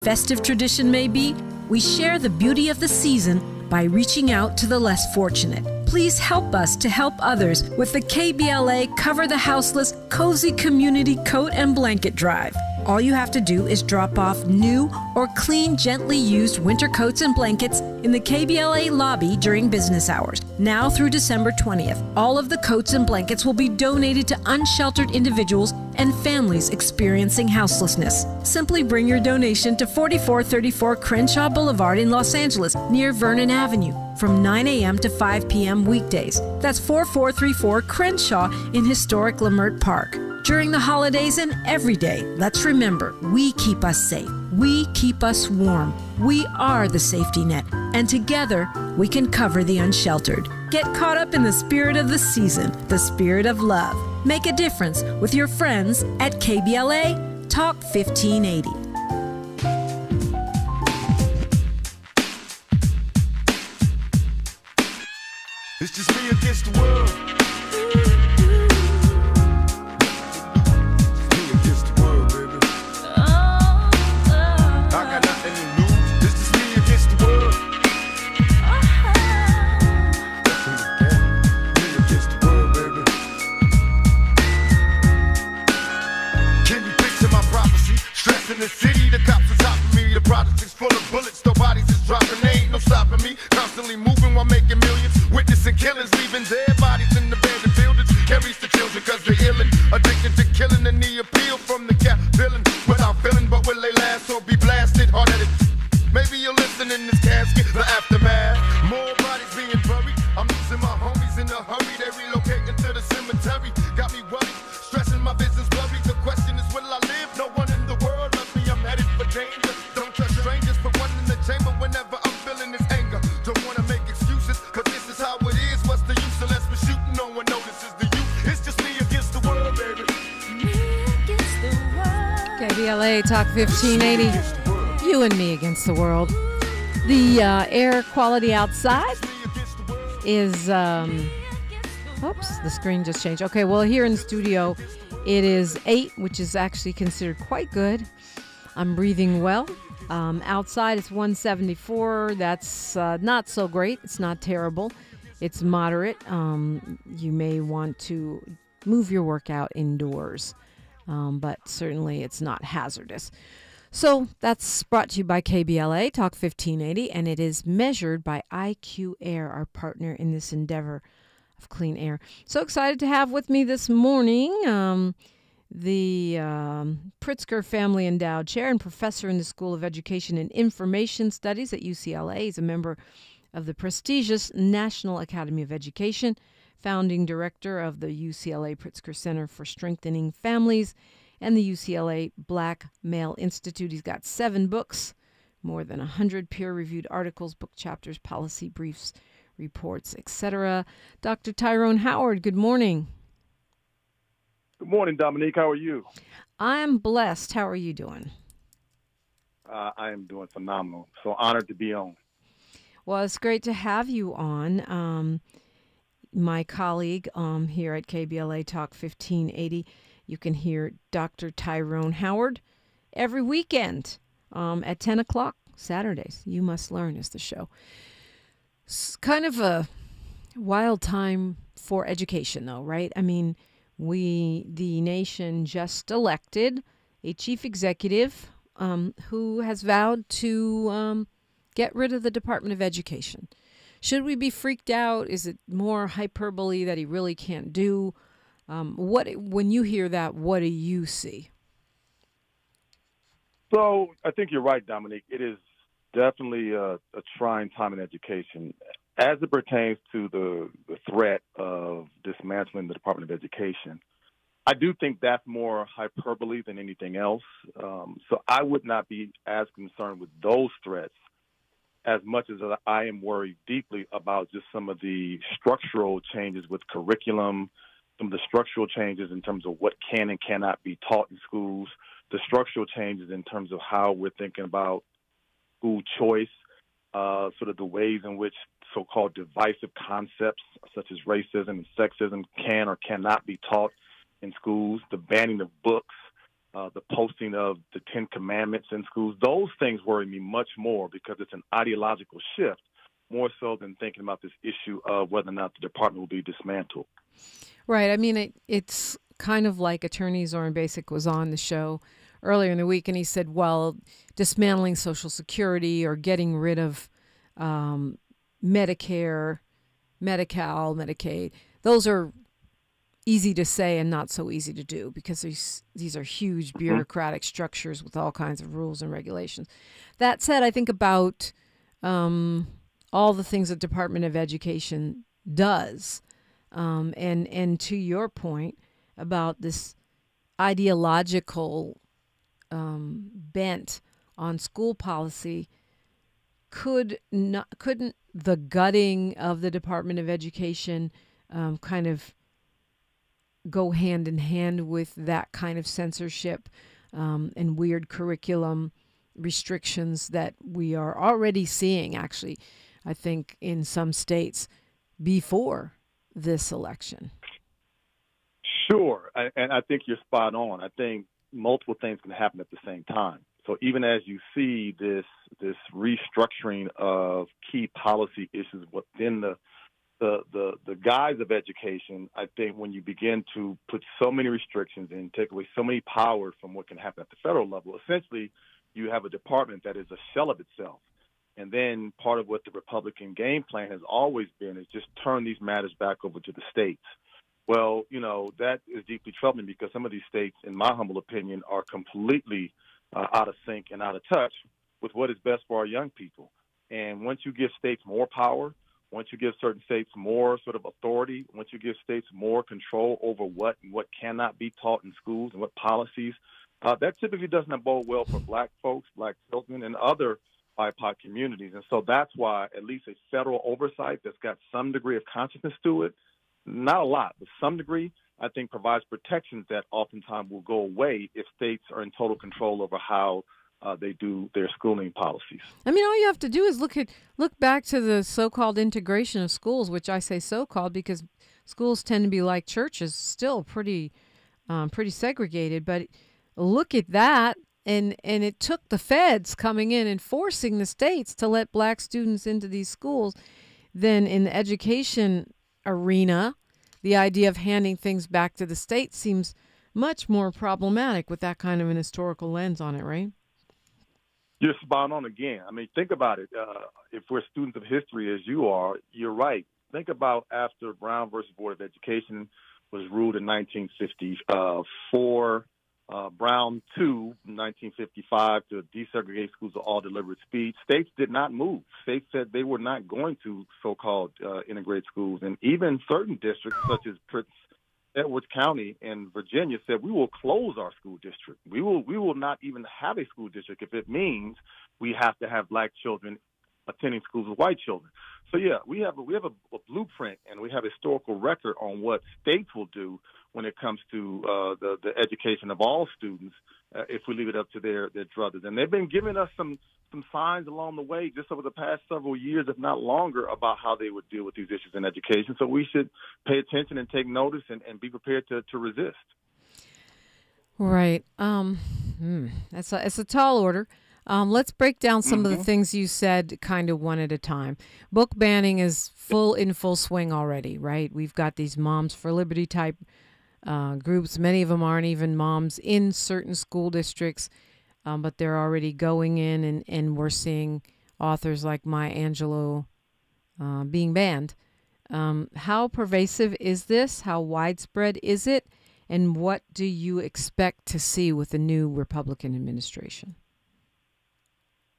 Festive tradition may be, we share the beauty of the season by reaching out to the less fortunate. Please help us to help others with the KBLA Cover the Houseless Cozy Community Coat and Blanket Drive. All you have to do is drop off new or clean, gently used winter coats and blankets in the KBLA lobby during business hours. Now through December 20th, all of the coats and blankets will be donated to unsheltered individuals and families experiencing houselessness. Simply bring your donation to 4434 Crenshaw Boulevard in Los Angeles, near Vernon Avenue, from 9 a.m. to 5 p.m. weekdays. That's 4434 Crenshaw in historic Leimert Park. During the holidays and every day, let's remember, we keep us safe. We keep us warm. We are the safety net, and together we can cover the unsheltered. Get caught up in the spirit of the season, the spirit of love. Make a difference with your friends at KBLA Talk 1580. It's just me against the world. In the city, the cops are topping me. The project is full of bullets, no bodies is dropping. They ain't no stopping me. Constantly moving while making millions. Witnessing killings, leaving dead bodies in the abandoned buildings. Carries the children cause they're illin'. Addicted to killing and the appeal from the cap villain. Without feeling, but will they last or be blasted hard at it? Maybe you'll listen in this casket, the aftermath. More bodies being buried. I'm losing my homies in a hurry. They relocating to the cemetery. Got me worried, stressing my business worried. The question is, will I live? No one in the world loves me. I'm headed for danger. Don't trust strangers. Put one in the chamber whenever I'm feeling this anger. Don't wanna make excuses, cause this is how it is. What's the use unless we're shooting? No one notices the youth. It's just me against the world, baby. Me against the world. KBLA Talk 1580. You and me against the world. The air quality outside is, oops, the screen just changed. Okay, well, here in the studio, it is 8, which is actually considered quite good. I'm breathing well. Outside, it's 174. That's not so great. It's not terrible. It's moderate. You may want to move your workout indoors, but certainly it's not hazardous. So that's brought to you by KBLA Talk 1580, and it is measured by IQ Air, our partner in this endeavor of clean air. So excited to have with me this morning the Pritzker Family Endowed Chair and professor in the School of Education and Information Studies at UCLA. He's a member of the prestigious National Academy of Education, founding director of the UCLA Pritzker Center for Strengthening Families, and the UCLA Black Male Institute. He's got 7 books, more than 100 peer-reviewed articles, book chapters, policy briefs, reports, etc. Dr. Tyrone Howard, good morning. Good morning, Dominique. How are you? I'm blessed. How are you doing? I am doing phenomenal. So honored to be on. Well, it's great to have you on. My colleague here at KBLA Talk 1580, you can hear Dr. Tyrone Howard every weekend at 10 o'clock Saturdays. You Must Learn is the show. It's kind of a wild time for education, though, right? I mean, the nation just elected a chief executive who has vowed to get rid of the Department of Education. Should we be freaked out? Is it more hyperbole that he really can't do? When you hear that, what do you see? So I think you're right, Dominique. It is definitely a trying time in education. As it pertains to the threat of dismantling the Department of Education, I do think that's more hyperbole than anything else. So I would not be as concerned with those threats as much as I am worried deeply about just some of the structural changes with curriculum, some of the structural changes in terms of what can and cannot be taught in schools, the structural changes in terms of how we're thinking about school choice, sort of the ways in which so-called divisive concepts such as racism and sexism can or cannot be taught in schools, the banning of books, the posting of the 10 Commandments in schools. Those things worry me much more because it's an ideological shift, more so than thinking about this issue of whether or not the department will be dismantled. Right. I mean, it's kind of like Attorney Zoran Basic was on the show earlier in the week, and he said, well, dismantling Social Security or getting rid of Medicare, Medi-Cal, Medicaid, those are easy to say and not so easy to do because these are huge bureaucratic structures with all kinds of rules and regulations. That said, I think about all the things the Department of Education does. And to your point about this ideological bent on school policy, couldn't the gutting of the Department of Education kind of go hand in hand with that kind of censorship and weird curriculum restrictions that we are already seeing, actually, I think, in some states before this election? Sure, and I think you're spot on. I think multiple things can happen at the same time. So even as you see this restructuring of key policy issues within the guise of education, I think when you begin to put so many restrictions and take away so many powers from what can happen at the federal level, essentially you have a department that is a shell of itself. And then part of what the Republican game plan has always been is just turn these matters back over to the states. Well, that is deeply troubling because some of these states, in my humble opinion, are completely out of sync and out of touch with what is best for our young people. And once you give states more power, once you give certain states more sort of authority, once you give states more control over what and what cannot be taught in schools and what policies, that typically does not bode well for black folks, black children, and other BIPOC communities. And so that's why at least a federal oversight that's got some degree of consciousness to it, not a lot, but some degree, I think provides protections that oftentimes will go away if states are in total control over how they do their schooling policies. I mean, all you have to do is look back to the so-called integration of schools, which I say so-called because schools tend to be like churches, still pretty segregated. But look at that, and it took the feds coming in and forcing the states to let black students into these schools. Then in the education arena, the idea of handing things back to the state seems much more problematic with that kind of an historical lens on it, right? You're spot on again. I mean, think about it. If we're students of history, as you are, you're right. Think about after Brown versus Board of Education was ruled in 1954, Brown 2, 1955, to desegregate schools of all deliberate speed. States did not move. States said they were not going to so-called integrate schools. And even certain districts, such as Edwards County in Virginia, said we will close our school district. We will not even have a school district if it means we have to have black children attending schools with white children. So yeah, we have a blueprint and we have a historical record on what states will do when it comes to the education of all students if we leave it up to their druthers. And they've been giving us some signs along the way just over the past several years, if not longer, about how they would deal with these issues in education. So we should pay attention and take notice and be prepared to resist. Right. It's a tall order. Let's break down some of the things you said kind of one at a time. Book banning is in full swing already, right? We've got these Moms for Liberty type groups. Many of them aren't even moms in certain school districts, but they're already going in, and we're seeing authors like Maya Angelou being banned. How pervasive is this? How widespread is it? And what do you expect to see with the new Republican administration?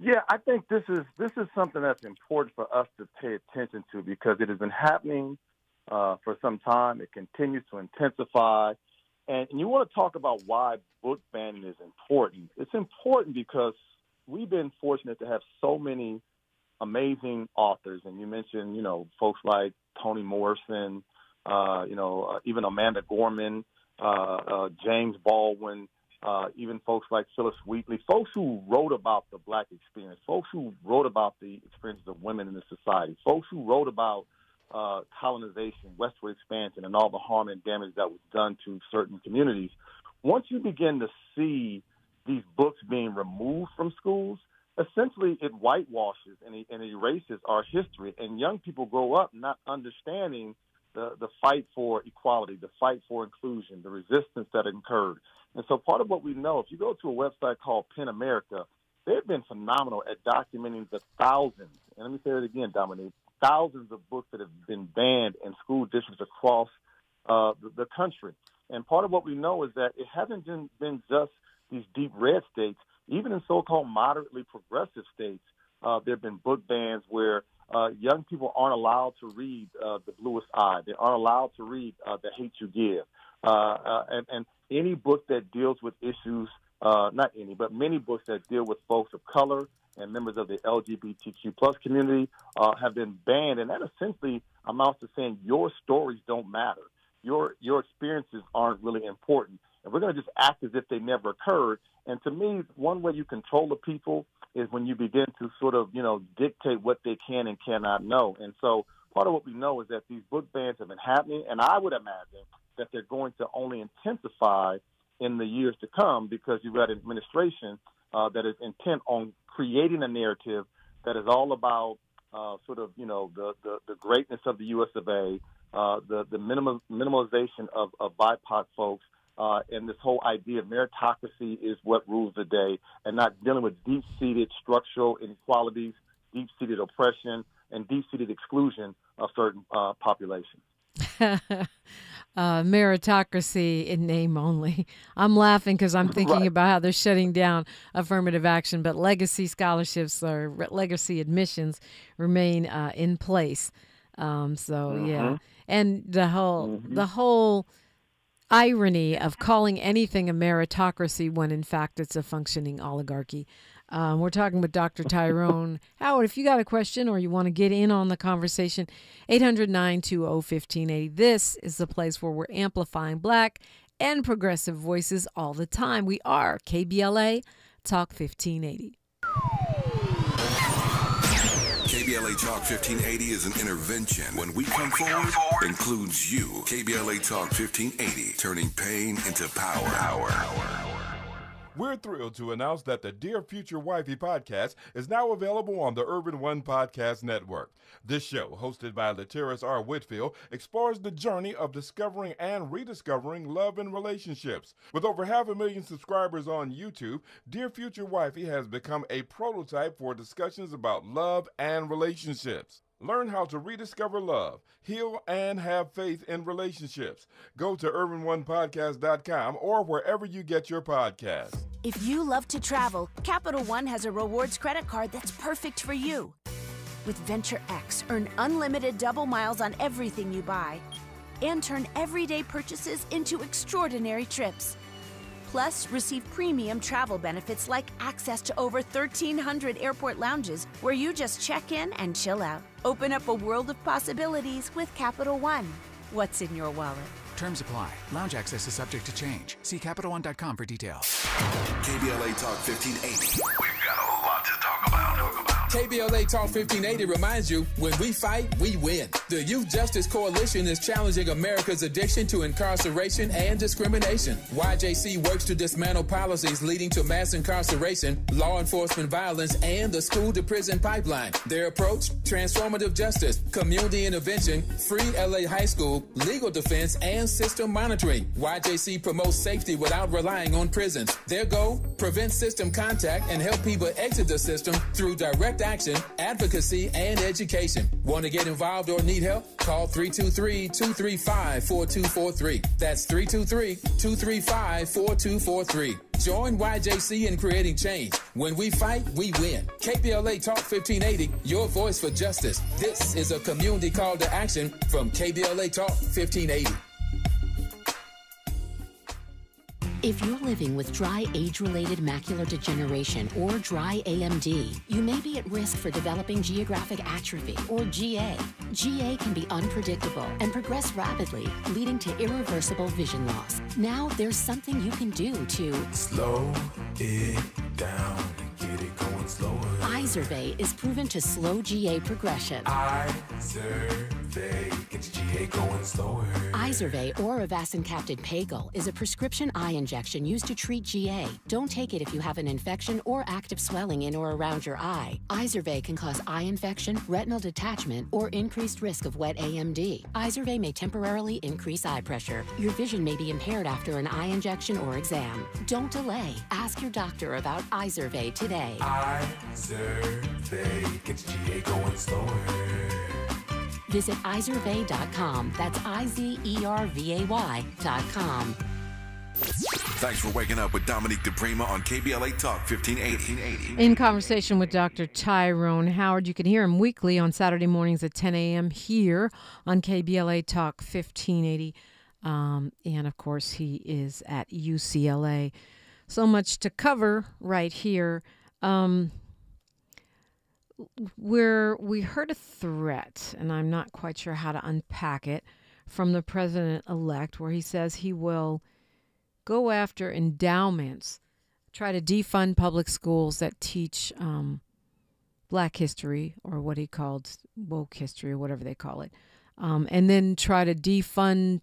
Yeah, I think this is something that's important for us to pay attention to because it has been happening for some time. It continues to intensify. And you want to talk about why book banning is important. It's important because we've been fortunate to have so many amazing authors. And you mentioned, folks like Toni Morrison, even Amanda Gorman, James Baldwin, even folks like Phyllis Wheatley, folks who wrote about the black experience, folks who wrote about the experiences of women in the society, folks who wrote about colonization, westward expansion, and all the harm and damage that was done to certain communities. once you begin to see these books being removed from schools, essentially it whitewashes and erases our history. And young people grow up not understanding the fight for equality, the fight for inclusion, the resistance that occurred. And so part of what we know, if you go to a website called PEN America, they've been phenomenal at documenting the thousands, and let me say it again, Dominique, thousands of books that have been banned in school districts across the country. And part of what we know is that it hasn't been just these deep red states. Even in so-called moderately progressive states, there have been book bans where young people aren't allowed to read The Bluest Eye. They aren't allowed to read The Hate You Give. And any book that deals with issues, not any, but many books that deal with folks of color and members of the LGBTQ plus community have been banned. And that essentially amounts to saying your stories don't matter. Your experiences aren't really important. And we're going to just act as if they never occurred. And to me, one way you control the people is when you begin to sort of, dictate what they can and cannot know. And so part of what we know is that these book bans have been happening, and I would imagine that they're going to only intensify in the years to come because you've got an administration that is intent on creating a narrative that is all about the greatness of the U.S. of A, the minimalization of BIPOC folks, and this whole idea of meritocracy is what rules the day, and not dealing with deep-seated structural inequalities, deep-seated oppression, and deep-seated exclusion of certain populations. Meritocracy in name only. I'm laughing because I'm thinking about how they're shutting down affirmative action, but legacy scholarships or legacy admissions remain in place. Yeah, and the whole irony of calling anything a meritocracy when in fact it's a functioning oligarchy. We're talking with Dr. Tyrone. Howard, if you got a question or you want to get in on the conversation, 800-920-1580. This is the place where we're amplifying Black and progressive voices all the time. We are KBLA Talk 1580. KBLA Talk 1580 is an intervention. When we come forward, includes you. KBLA Talk 1580, turning pain into power. We're thrilled to announce that the Dear Future Wifey podcast is now available on the Urban One Podcast Network. This show, hosted by Latiris R. Whitfield, explores the journey of discovering and rediscovering love and relationships. With over 500,000 subscribers on YouTube, Dear Future Wifey has become a prototype for discussions about love and relationships. Learn how to rediscover love, heal, and have faith in relationships. Go to urbanonepodcast.com or wherever you get your podcasts. If you love to travel, Capital One has a rewards credit card that's perfect for you. With Venture X, earn unlimited double miles on everything you buy and turn everyday purchases into extraordinary trips. Plus, receive premium travel benefits like access to over 1,300 airport lounges where you just check in and chill out. Open up a world of possibilities with Capital One. What's in your wallet? Terms apply. Lounge access is subject to change. See CapitalOne.com for details. KBLA Talk 1580. We've got a lot to talk about. KBLA Talk 1580 reminds you, when we fight, we win. The Youth Justice Coalition is challenging America's addiction to incarceration and discrimination. YJC works to dismantle policies leading to mass incarceration, law enforcement violence, and the school-to-prison pipeline. Their approach? Transformative justice, community intervention, free LA high school, legal defense, and system monitoring. YJC promotes safety without relying on prisons. Their goal? Prevent system contact and help people exit the system through direct action, advocacy, and education. Want to get involved or need help? Call 323-235-4243. That's 323-235-4243. Join YJC in creating change. When we fight, we win. KBLA Talk 1580, your voice for justice. This is a community call to action from KBLA Talk 1580. If you're living with dry age-related macular degeneration or dry AMD, you may be at risk for developing geographic atrophy or GA. GA can be unpredictable and progress rapidly, leading to irreversible vision loss. Now there's something you can do to slow it down and get it going slower. Izervay is proven to slow GA progression. Izervay gets GA going slower. Izervay or avacincaptad Pagel is a prescription eye injection used to treat GA. Don't take it if you have an infection or active swelling in or around your eye. Izervay can cause eye infection, retinal detachment, or increased risk of wet AMD. Izervay may temporarily increase eye pressure. Your vision may be impaired after an eye injection or exam. Don't delay. Ask your doctor about Izervay today. Izervay gets GA going slower. Visit Izervay.com. That's IZERVAY.com. Thanks for waking up with Dominique DiPrima on KBLA Talk 1580. In conversation with Dr. Tyrone Howard. You can hear him weekly on Saturday mornings at 10 a.m. here on KBLA Talk 1580. And, of course, he is at UCLA. So much to cover right here. We heard a threat, and I'm not quite sure how to unpack it, from the president-elect, where he says he will go after endowments, try to defund public schools that teach Black history, or what he called woke history, or whatever they call it, and then try to defund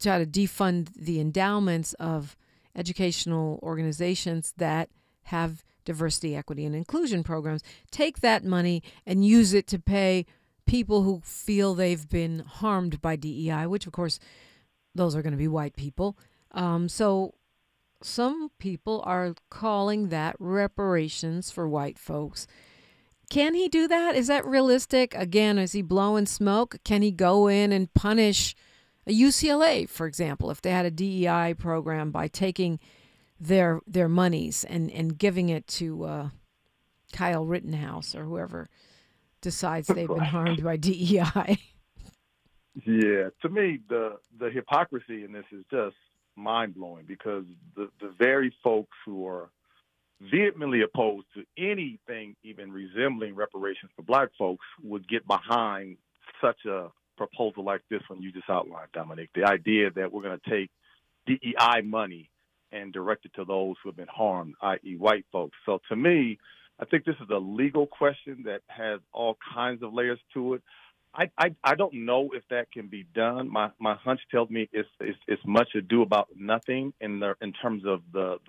the endowments of educational organizations that have diversity, equity, and inclusion programs. Take that money and use it to pay people who feel they've been harmed by DEI, which, of course, those are going to be white people. So some people are calling that reparations for white folks. Can he do that? Is that realistic? Again, is he blowing smoke? Can he go in and punish a UCLA, for example, if they had a DEI program, by taking their monies and giving it to Kyle Rittenhouse or whoever decides they've been harmed by DEI? Yeah, to me, the hypocrisy in this is just mind-blowing, because the very folks who are vehemently opposed to anything even resembling reparations for Black folks would get behind such a proposal like this one you just outlined, Dominic. The idea that we're going to take DEI money and direct it to those who have been harmed, i.e. white folks. So to me, I think this is a legal question that has all kinds of layers to it. I don't know if that can be done. My hunch tells me it's much ado about nothing in terms of the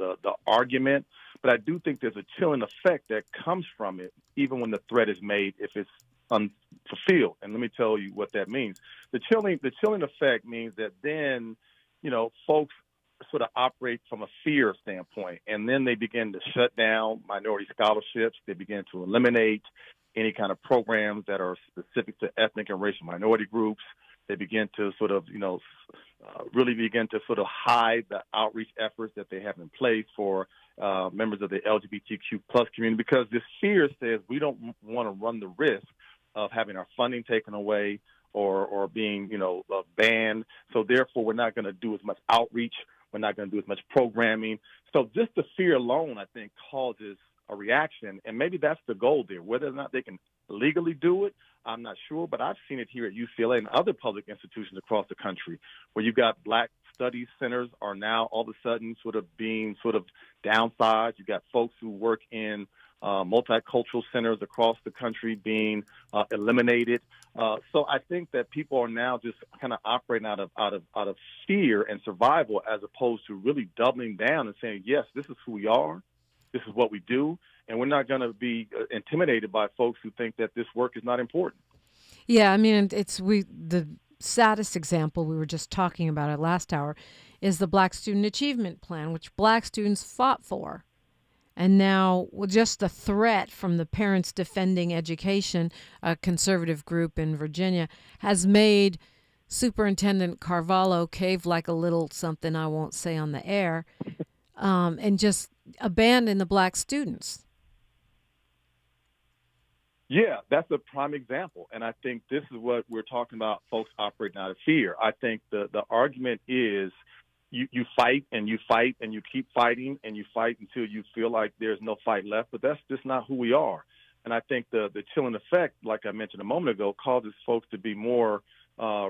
argument. But I do think there's a chilling effect that comes from it, even when the threat is made, if it's unfulfilled. And let me tell you what that means. The chilling effect means that then, folks sort of operate from a fear standpoint, and then they begin to shut down minority scholarships. They begin to eliminate any kind of programs that are specific to ethnic and racial minority groups. They begin to sort of, really begin to sort of hide the outreach efforts that they have in place for members of the LGBTQ plus community, because this fear says we don't want to run the risk of having our funding taken away or being, banned. So therefore, we're not going to do as much outreach. We're not going to do as much programming. So just the fear alone, I think, causes a reaction, and maybe that's the goal there. Whether or not they can legally do it, I'm not sure, but I've seen it here at UCLA and other public institutions across the country, where you've got Black studies centers are now all of a sudden sort of being sort of downsized. You've got folks who work in multicultural centers across the country being eliminated. So I think that people are now just kind of operating out of fear and survival, as opposed to really doubling down and saying, yes, this is who we are. This is what we do, and we're not going to be intimidated by folks who think that this work is not important. Yeah, I mean, the saddest example, we were just talking about it last hour, is the Black Student Achievement Plan, which Black students fought for. And now, just the threat from the Parents Defending Education, a conservative group in Virginia, has made Superintendent Carvalho cave like a little something I won't say on the air, and just abandon the Black students. Yeah, that's a prime example. And I think this is what we're talking about, folks operating out of fear. I think the argument is you fight and you fight and you keep fighting and you fight until you feel like there's no fight left, but that's just not who we are. And I think the chilling effect, like I mentioned a moment ago, causes folks to be more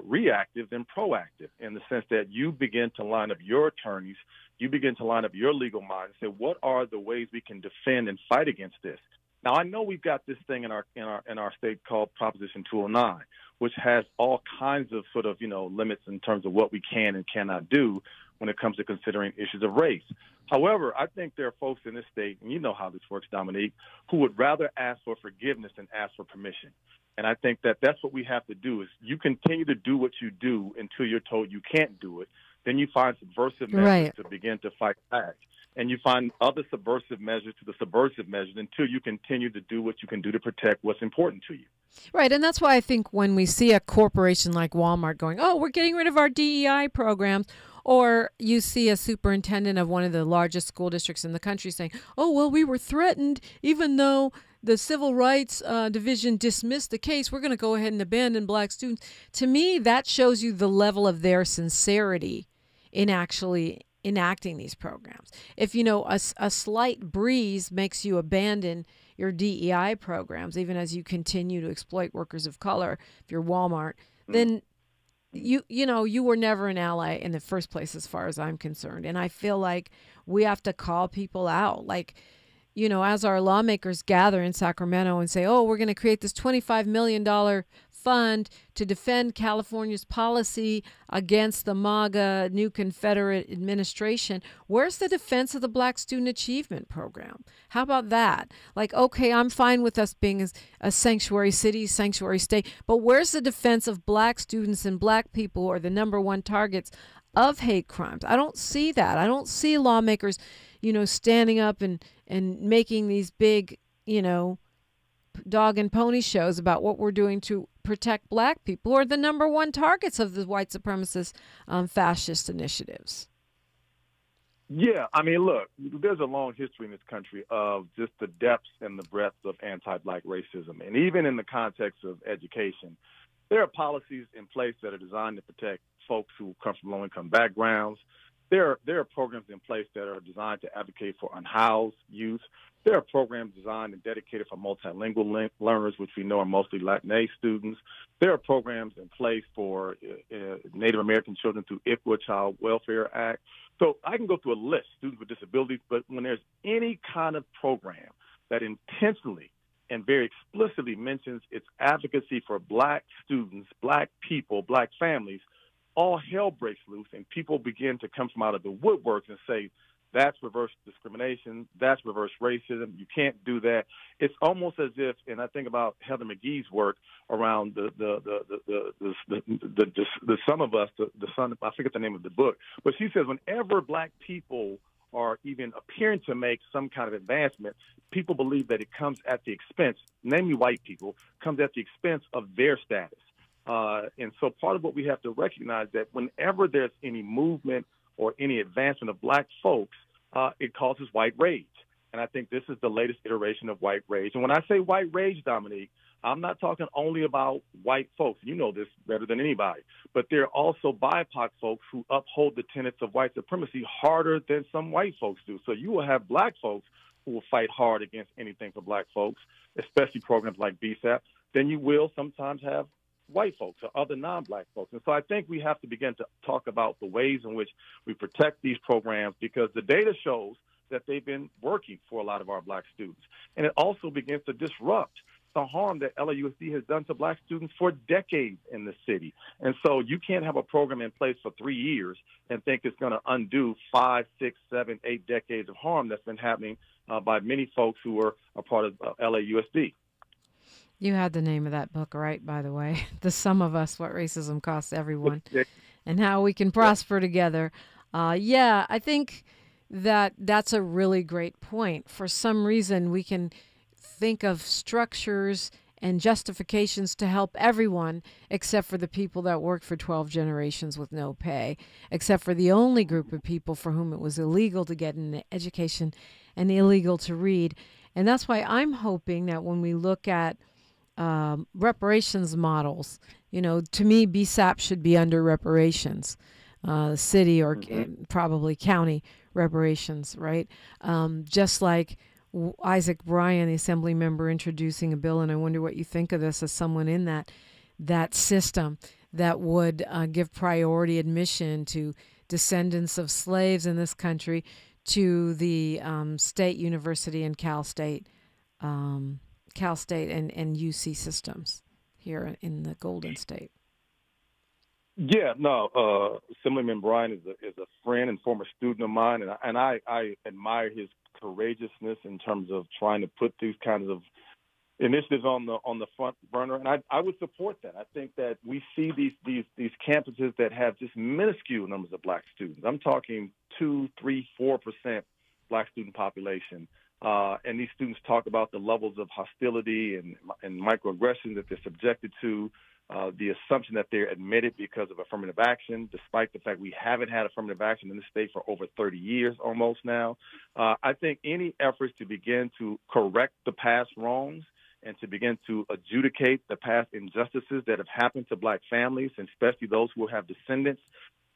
reactive than proactive, in the sense that you begin to line up your attorneys, you begin to line up your legal mind and say, what are the ways we can defend and fight against this? Now, I know we've got this thing in our state called Proposition 209, which has all kinds of sort of, limits in terms of what we can and cannot do when it comes to considering issues of race. However, I think there are folks in this state, and you know how this works, Dominique, who would rather ask for forgiveness than ask for permission. And I think that that's what we have to do is you continue to do what you do until you're told you can't do it. Then you find subversive measures to begin to fight back. And you find other subversive measures to the subversive measures until you continue to do what you can do to protect what's important to you. Right, and that's why I think when we see a corporation like Walmart going, oh, we're getting rid of our DEI programs, or you see a superintendent of one of the largest school districts in the country saying, oh, well, we were threatened even though the Civil Rights Division dismissed the case, we're going to go ahead and abandon black students. To me, that shows you the level of their sincerity in actually enacting these programs. If, a slight breeze makes you abandon your DEI programs, even as you continue to exploit workers of color, if you're Walmart, then you were never an ally in the first place as far as I'm concerned. And I feel like we have to call people out. Like, as our lawmakers gather in Sacramento and say, oh, we're going to create this $25 million fund to defend California's policy against the MAGA new Confederate administration. Where's the defense of the Black Student Achievement Program? How about that? Like, okay, I'm fine with us being a sanctuary city, sanctuary state, but where's the defense of black students and black people who are the number one targets of hate crimes? I don't see that. I don't see lawmakers, standing up and making these big, dog and pony shows about what we're doing to protect black people, who are the number one targets of the white supremacist fascist initiatives. Yeah, I mean, look, there's a long history in this country of just the depths and the breadth of anti-black racism. And even in the context of education, there are policies in place that are designed to protect folks who come from low-income backgrounds. There are programs in place that are designed to advocate for unhoused youth. There are programs designed and dedicated for multilingual learners, which we know are mostly Latinx students. There are programs in place for Native American children through ICWA Child Welfare Act. So I can go through a list, students with disabilities, but when there's any kind of program that intentionally and very explicitly mentions its advocacy for black students, black people, black families, all hell breaks loose and people begin to come from out of the woodworks and say, that's reverse discrimination, that's reverse racism, you can't do that. It's almost as if, and I think about Heather McGhee's work around the Son of Us, the Son, I forget the name of the book, but she says whenever black people are even appearing to make some kind of advancement, people believe that it comes at the expense, namely white people, comes at the expense of their status. And so part of what we have to recognize that whenever there's any movement or any advancement of black folks, it causes white rage. And I think this is the latest iteration of white rage. And when I say white rage, Dominique, I'm not talking only about white folks. You know this better than anybody. But there are also BIPOC folks who uphold the tenets of white supremacy harder than some white folks do. So you will have black folks who will fight hard against anything for black folks, especially programs like BSAP. Then you will sometimes have white folks or other non-black folks. And so I think we have to begin to talk about the ways in which we protect these programs, because the data shows that they've been working for a lot of our black students. And it also begins to disrupt the harm that LAUSD has done to black students for decades in the city. And so you can't have a program in place for 3 years and think it's going to undo 5, 6, 7, 8 decades of harm that's been happening by many folks who are a part of LAUSD. You had the name of that book, right, by the way. The Sum of Us, What Racism Costs Everyone, and How We Can Prosper Together. Yeah, I think that's a really great point. For some reason, we can think of structures and justifications to help everyone except for the people that worked for 12 generations with no pay, except for the only group of people for whom it was illegal to get an education and illegal to read. And that's why I'm hoping that when we look at reparations models, to me, BSAP should be under reparations, city or probably county reparations, right? Just like Isaac Bryan, the assembly member, introducing a bill, and I wonder what you think of this as someone in that system that would give priority admission to descendants of slaves in this country to the State University and Cal State Cal State and UC systems here in the Golden State. Yeah, no. Assemblyman Bryan is a friend and former student of mine, and I admire his courageousness in terms of trying to put these kinds of initiatives on the front burner, and I would support that. I think that we see these campuses that have just minuscule numbers of black students. I'm talking 2, 3, 4% black student population, and these students talk about the levels of hostility and microaggressions that they're subjected to. The assumption that they're admitted because of affirmative action, despite the fact we haven't had affirmative action in the state for over 30 years almost now. I think any efforts to begin to correct the past wrongs and to begin to adjudicate the past injustices that have happened to black families, and especially those who have descendants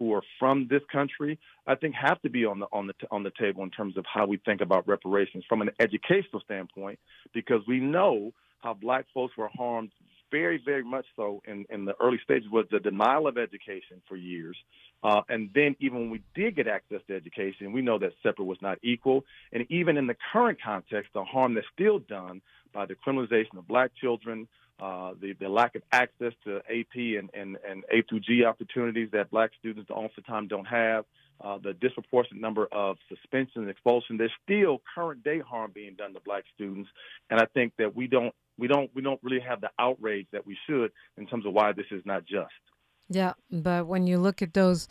who are from this country, I think have to be on the table in terms of how we think about reparations from an educational standpoint, because we know how black folks were harmed very, very much so in the early stages was the denial of education for years. And then even when we did get access to education, we know that separate was not equal. And even in the current context, the harm that's still done by the criminalization of black children, the lack of access to AP and A through G opportunities that black students oftentimes don't have, the disproportionate number of suspension and expulsion, there's still current day harm being done to black students. And I think that we don't really have the outrage that we should in terms of why this is not just. Yeah, but when you look at those,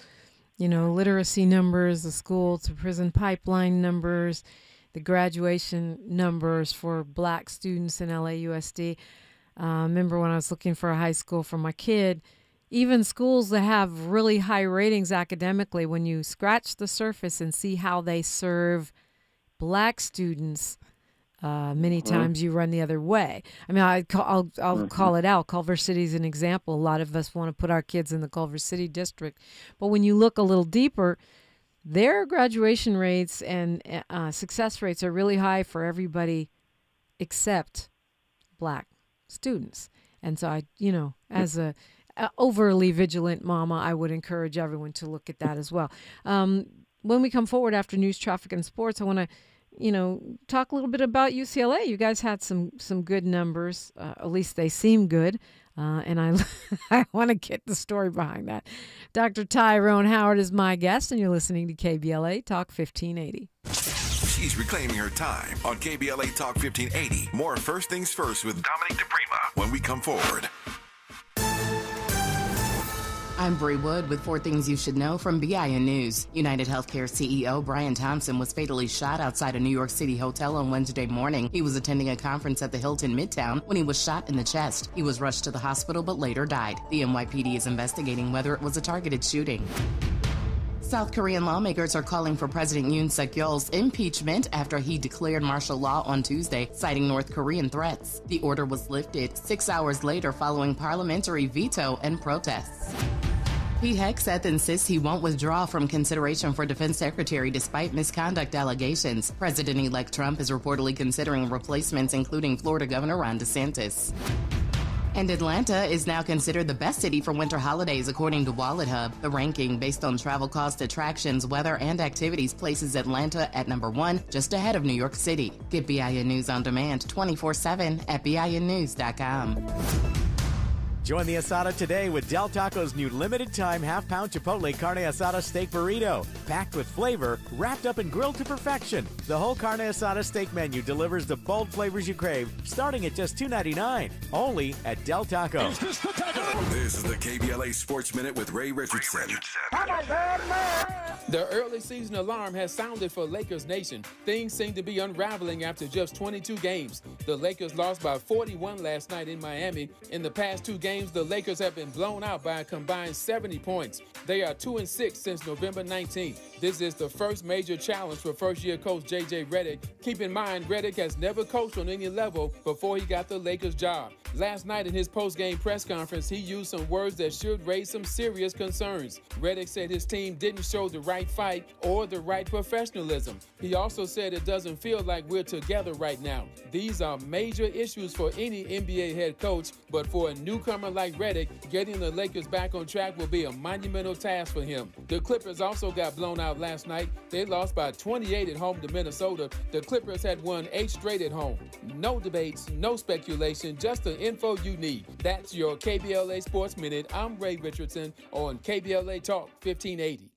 literacy numbers, the school to prison pipeline numbers, the graduation numbers for black students in LAUSD, remember when I was looking for a high school for my kid, even schools that have really high ratings academically, when you scratch the surface and see how they serve black students, many times you run the other way. I mean, I'll call it out. Culver City is an example. A lot of us want to put our kids in the Culver City district. But when you look a little deeper, their graduation rates and success rates are really high for everybody except black students. And so as a overly vigilant mama, I would encourage everyone to look at that as well. When we come forward after news, traffic, and sports, I want to talk a little bit about UCLA. You guys had some good numbers. At least they seem good. And I want to get the story behind that. Dr. Tyrone Howard is my guest, and you're listening to KBLA Talk 1580. She's reclaiming her time on KBLA Talk 1580. More First Things First with Dominique DiPrima when we come forward. I'm Bree Wood with 4 Things You Should Know from BIN News. United Healthcare CEO Brian Thompson was fatally shot outside a New York City hotel on Wednesday morning. He was attending a conference at the Hilton Midtown when he was shot in the chest. He was rushed to the hospital but later died. The NYPD is investigating whether it was a targeted shooting. South Korean lawmakers are calling for President Yoon Suk-yeol's impeachment after he declared martial law on Tuesday, citing North Korean threats. The order was lifted 6 hours later following parliamentary veto and protests. Pete Hegseth insists he won't withdraw from consideration for defense secretary despite misconduct allegations. President-elect Trump is reportedly considering replacements, including Florida Governor Ron DeSantis. And Atlanta is now considered the best city for winter holidays, according to Wallet Hub. The ranking, based on travel cost, attractions, weather, and activities, places Atlanta at number 1, just ahead of New York City. Get BIN News on demand 24/7 at BINnews.com. Join the asada today with Del Taco's new limited-time half-pound Chipotle Carne Asada Steak Burrito. Packed with flavor, wrapped up and grilled to perfection. The whole Carne Asada steak menu delivers the bold flavors you crave, starting at just $2.99. Only at Del Taco. This is the KBLA Sports Minute with Ray Richardson. The early season alarm has sounded for Lakers Nation. Things seem to be unraveling after just 22 games. The Lakers lost by 41 last night in Miami. In the past 2 games, the Lakers have been blown out by a combined 70 points. They are 2-6 since November 19th. This is the first major challenge for first-year coach J.J. Redick. Keep in mind, Redick has never coached on any level before he got the Lakers job. Last night in his post-game press conference, he used some words that should raise some serious concerns. Reddick said his team didn't show the right fight or the right professionalism. He also said it doesn't feel like we're together right now. These are major issues for any NBA head coach, but for a newcomer like Reddick, getting the Lakers back on track will be a monumental task for him. The Clippers also got blown out last night. They lost by 28 at home to Minnesota. The Clippers had won 8 straight at home. No debates, no speculation, just the info you need. That's your KBLA Sports Minute. I'm Ray Richardson on KBLA Talk 1580.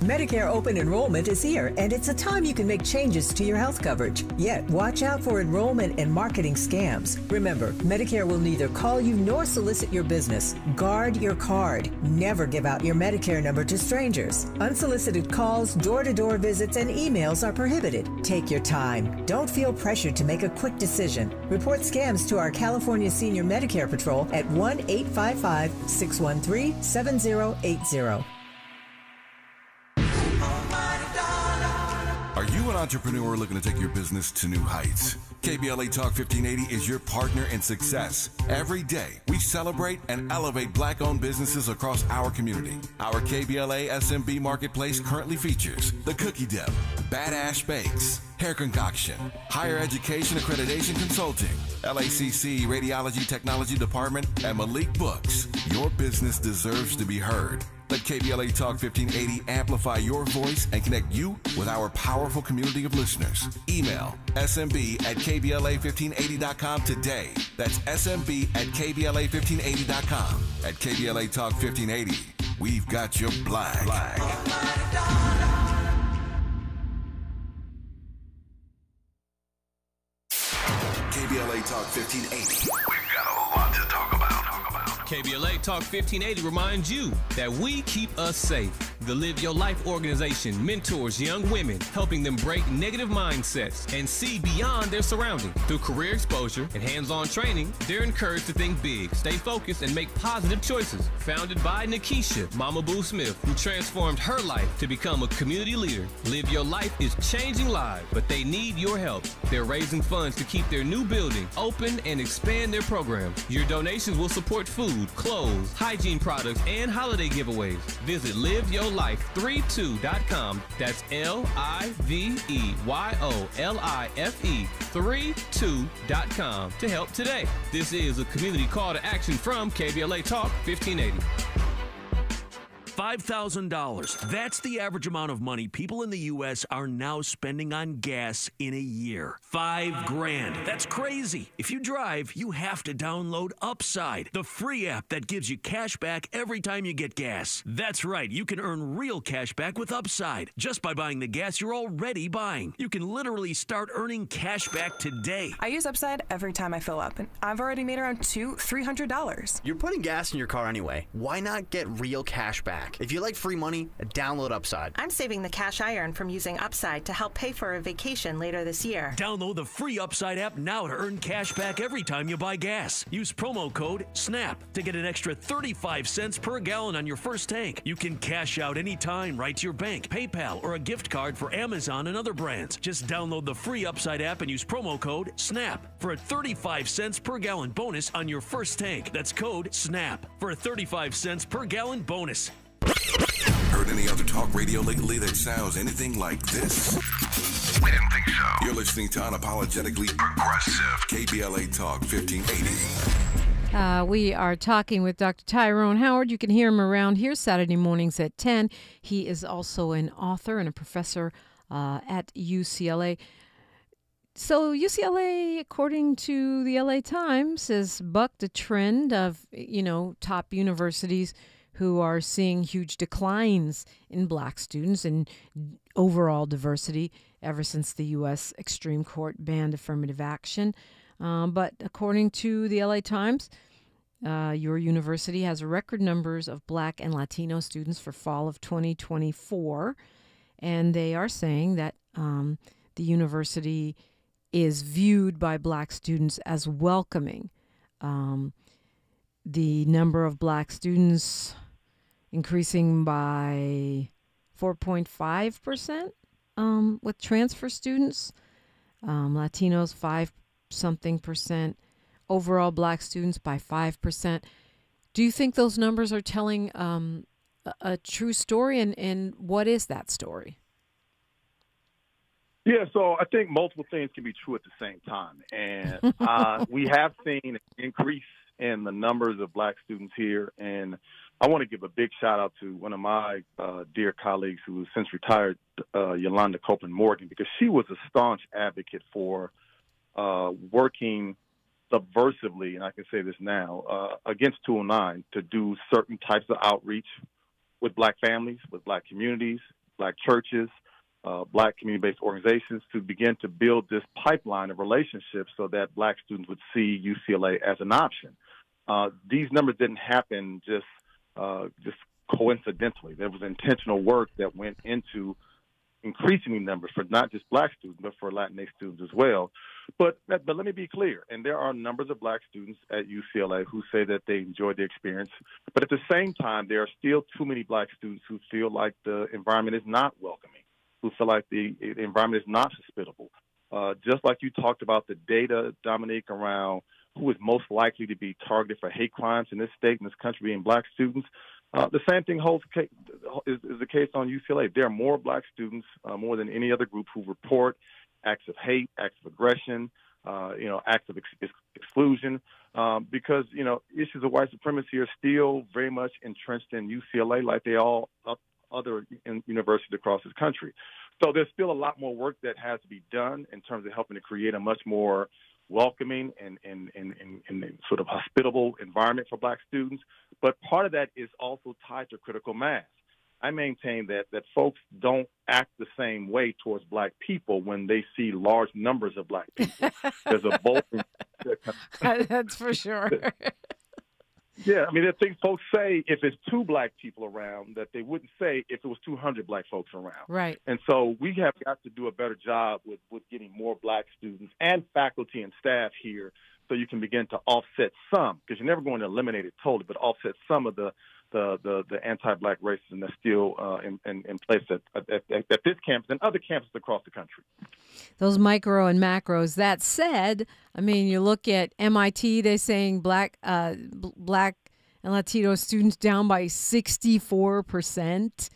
Medicare open enrollment is here, and it's a time you can make changes to your health coverage. Yet, watch out for enrollment and marketing scams. Remember, Medicare will neither call you nor solicit your business. Guard your card. Never give out your Medicare number to strangers. Unsolicited calls, door-to-door visits, and emails are prohibited. Take your time. Don't feel pressured to make a quick decision. Report scams to our California Senior Medicare Patrol at 1-855-613-7080. Are you an entrepreneur looking to take your business to new heights? KBLA Talk 1580 is your partner in success. Every day, we celebrate and elevate Black-owned businesses across our community. Our KBLA SMB Marketplace currently features the Cookie Dip, Badass Bakes, Hair Concoction, Higher Education Accreditation Consulting, LACC Radiology Technology Department, and Malik Books. Your business deserves to be heard. Let KBLA Talk 1580 amplify your voice and connect you with our powerful community of listeners. Email smb@kbla1580.com today. That's smb@kbla1580.com. At KBLA Talk 1580, we've got your black. KBLA Talk 1580. We've got a lot to talk about. KBLA Talk 1580 reminds you that we keep us safe. The Live Your Life organization mentors young women, helping them break negative mindsets and see beyond their surroundings. Through career exposure and hands-on training, they're encouraged to think big, stay focused, and make positive choices. Founded by Nikisha Mama Boo Smith, who transformed her life to become a community leader, Live Your Life is changing lives, but they need your help. They're raising funds to keep their new building open and expand their programs. Your donations will support food, clothes, hygiene products, and holiday giveaways. Visit liveyourlife32.com. That's LIVEYOLIFE32.com to help today. This is a community call to action from KBLA Talk 1580. $5,000. That's the average amount of money people in the U.S. are now spending on gas in a year. $5,000. That's crazy. If you drive, you have to download Upside, the free app that gives you cash back every time you get gas. That's right. You can earn real cash back with Upside just by buying the gas you're already buying. You can literally start earning cash back today. I use Upside every time I fill up, and I've already made around $300. You're putting gas in your car anyway. Why not get real cash back? If you like free money, download Upside. I'm saving the cash I earn from using Upside to help pay for a vacation later this year. Download the free Upside app now to earn cash back every time you buy gas. Use promo code SNAP to get an extra 35 cents per gallon on your first tank. You can cash out anytime right to your bank, PayPal, or a gift card for Amazon and other brands. Just download the free Upside app and use promo code SNAP for a 35 cents per gallon bonus on your first tank. That's code SNAP for a 35 cents per gallon bonus. Heard any other talk radio lately that sounds anything like this? We didn't think so. You're listening to Unapologetically Progressive, KBLA Talk 1580. We are talking with Dr. Tyrone Howard. You can hear him around here Saturday mornings at 10. He is also an author and a professor at UCLA. So UCLA, according to the LA Times, has bucked a trend of, top universities who are seeing huge declines in black students and overall diversity ever since the U.S. Extreme Court banned affirmative action. But according to the LA Times, your university has record numbers of black and Latino students for fall of 2024. And they are saying that the university is viewed by black students as welcoming. The number of black students increasing by 4.5% with transfer students. Latinos 5-something%. overall black students by 5%. Do you think those numbers are telling a true story, and what is that story? Yeah, so I think multiple things can be true at the same time. And we have seen an increase in the numbers of black students here. And I want to give a big shout out to one of my dear colleagues who has since retired, Yolanda Copeland Morgan, because she was a staunch advocate for working subversively, and I can say this now, against 209 to do certain types of outreach with black families, with black communities, black churches, black community-based organizations, to begin to build this pipeline of relationships so that black students would see UCLA as an option. These numbers didn't happen just coincidentally. There was intentional work that went into increasing the numbers for not just black students, but for Latinx students as well. But let me be clear, and there are numbers of black students at UCLA who say that they enjoyed the experience, but at the same time, there are still too many black students who feel like the environment is not welcoming, who feel like the environment is not hospitable. Just like you talked about the data, Dominique, around who is most likely to be targeted for hate crimes in this state, in this country, being black students, the same thing is the case on UCLA. There are more black students, more than any other group, who report acts of hate, acts of aggression, acts of exclusion, because, issues of white supremacy are still very much entrenched in UCLA like they all other universities across this country. So there's still a lot more work that has to be done in terms of helping to create a much more welcoming and sort of hospitable environment for black students. But part of that is also tied to critical mass. I maintain that folks don't act the same way towards black people when they see large numbers of black people. There's a bold... That's for sure. Yeah, I mean, there are things folks say if it's 2 black people around that they wouldn't say if it was 200 black folks around. Right. And so we have got to do a better job with getting more black students and faculty and staff here so you can begin to offset some, because you're never going to eliminate it totally, but offset some of the anti-black racism that's still in place at this campus and other campuses across the country. Those micro and macros. That said, I mean, you look at MIT, they're saying black and Latino students down by 64%.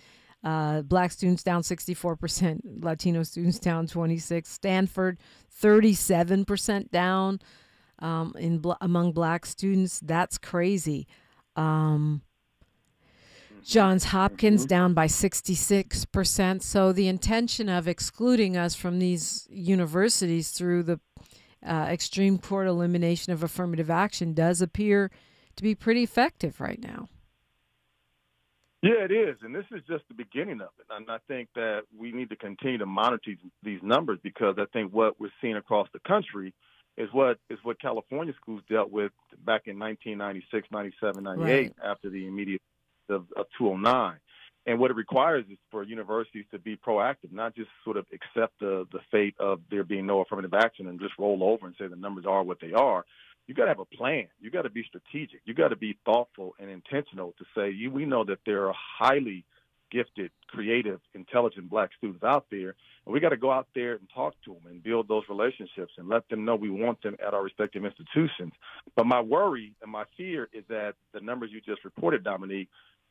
Black students down 64%, Latino students down 26%. Stanford, 37% down among black students. That's crazy. Johns Hopkins down by 66%. So the intention of excluding us from these universities through the extreme court elimination of affirmative action does appear to be pretty effective right now. Yeah, it is. And this is just the beginning of it. And I think that we need to continue to monitor these numbers, because I think what we're seeing across the country is what California schools dealt with back in 1996, 97, 98, right, after the immediate of 209. And what it requires is for universities to be proactive, not just sort of accept the fate of there being no affirmative action and just roll over and say the numbers are what they are. You got to have a plan. You got to be strategic. You got to be thoughtful and intentional to say, we know that there are highly gifted, creative, intelligent black students out there, and we got to go out there and talk to them and build those relationships and let them know we want them at our respective institutions. But my worry and my fear is that the numbers you just reported, Dominique,